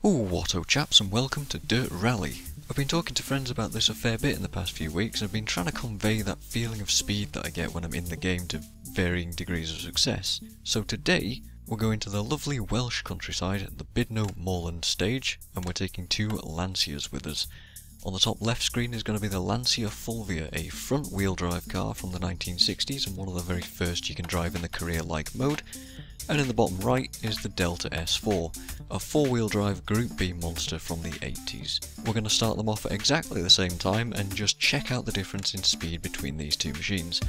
Whatto chaps, and welcome to Dirt Rally. I've been talking to friends about this a fair bit in the past few weeks, and I've been trying to convey that feeling of speed that I get when I'm in the game to varying degrees of success. So today, we're going to the lovely Welsh countryside, the Bydno Moorland stage, and we're taking two Lancias with us. On the top left screen is going to be the Lancia Fulvia, a front-wheel drive car from the 1960s and one of the very first you can drive in the career-like mode. And in the bottom right is the Delta S4, a four-wheel drive Group B monster from the 80s. We're going to start them off at exactly the same time and just check out the difference in speed between these two machines.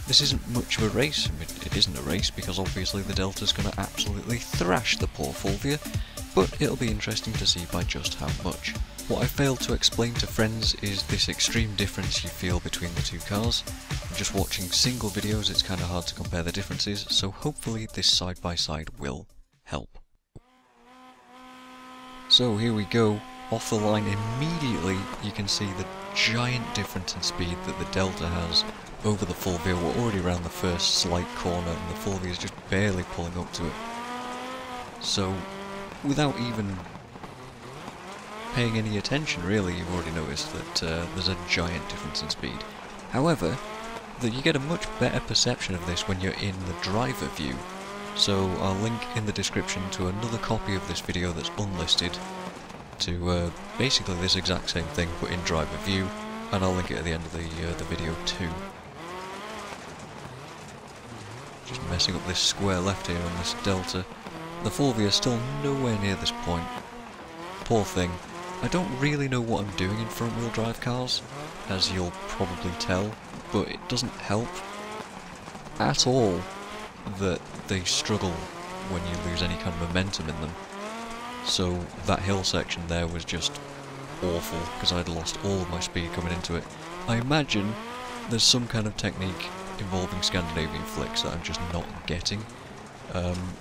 This isn't much of a race. It isn't a race because obviously the Delta's going to absolutely thrash the poor Fulvia, but it'll be interesting to see by just how much. What I failed to explain to friends is this extreme difference you feel between the two cars. Just watching single videos, it's kind of hard to compare the differences, so hopefully this side-by-side will help. So here we go, off the line immediately you can see the giant difference in speed that the Delta has over the Fulvia. We're already around the first slight corner and the Fulvia is just barely pulling up to it. So without even paying any attention really, you've already noticed that there's a giant difference in speed. However, you get a much better perception of this when you're in the driver view. So I'll link in the description to another copy of this video that's unlisted to basically this exact same thing but in driver view, and I'll link it at the end of the video too. Just messing up this square left here on this Delta. The Fulvia is still nowhere near this point. Poor thing. I don't really know what I'm doing in front-wheel drive cars, as you'll probably tell, but it doesn't help at all that they struggle when you lose any kind of momentum in them. So that hill section there was just awful, because I'd lost all of my speed coming into it. I imagine there's some kind of technique involving Scandinavian flicks that I'm just not getting.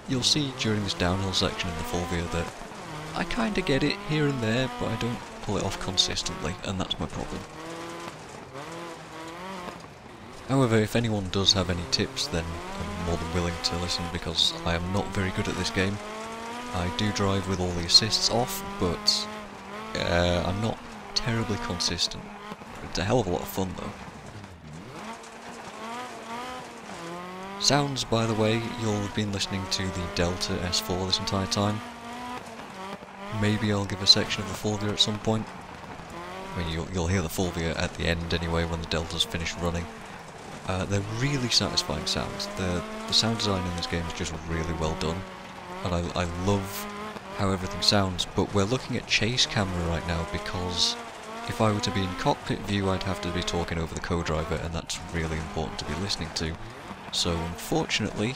You'll see during this downhill section in the Fulvia that I kinda get it here and there, but I don't pull it off consistently, and that's my problem. However, if anyone does have any tips, then I'm more than willing to listen, because I am not very good at this game. I do drive with all the assists off, but I'm not terribly consistent. It's a hell of a lot of fun though. Sounds, by the way, you'll have been listening to the Delta S4 this entire time. Maybe I'll give a section of the Fulvia at some point. I mean, you'll hear the Fulvia at the end anyway when the Delta's finished running. They're really satisfying sounds. The sound design in this game is just really well done, and I love how everything sounds, but we're looking at chase camera right now because if I were to be in cockpit view I'd have to be talking over the co-driver, and that's really important to be listening to. So unfortunately,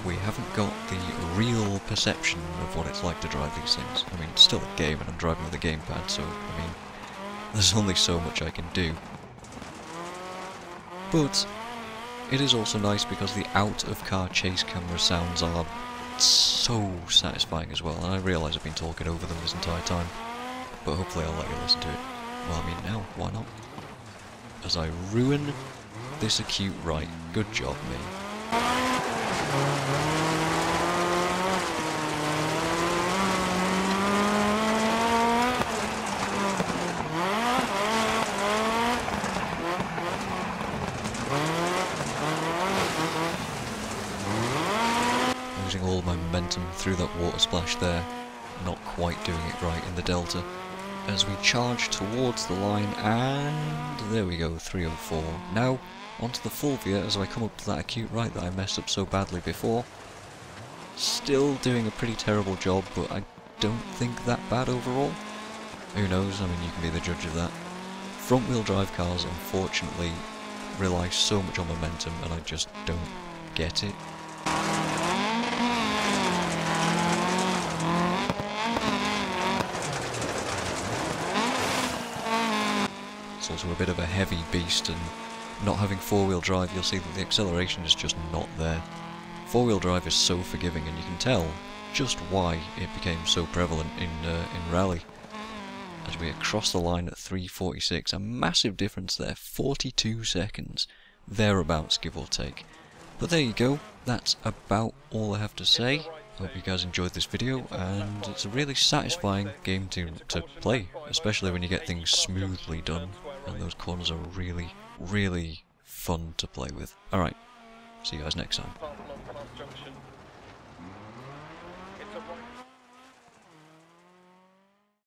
we haven't got the real perception of what it's like to drive these things. I mean, it's still a game and I'm driving with a gamepad, so, I mean, there's only so much I can do. But it is also nice because the out-of-car chase camera sounds are so satisfying as well, and I realise I've been talking over them this entire time, but hopefully I'll let you listen to it. Well, I mean, now, why not? As I ruin this acute right. Good job, me. Losing all my momentum through that water splash there, not quite doing it right in the Delta. As we charge towards the line, and there we go, 304. Now, onto the Fulvia as I come up to that acute right that I messed up so badly before. Still doing a pretty terrible job, but I don't think that bad overall. Who knows, I mean, you can be the judge of that. Front-wheel drive cars, unfortunately, rely so much on momentum, and I just don't get it. It's also a bit of a heavy beast, and not having four-wheel drive, you'll see that the acceleration is just not there. Four-wheel drive is so forgiving, and you can tell just why it became so prevalent in rally. As we cross the line at 3:46, a massive difference there, 42 seconds, thereabouts, give or take. But there you go, that's about all I have to say. Hope you guys enjoyed this video, and it's a really satisfying game to play, especially when you get things smoothly done, and those corners are really, really fun to play with. Alright, see you guys next time.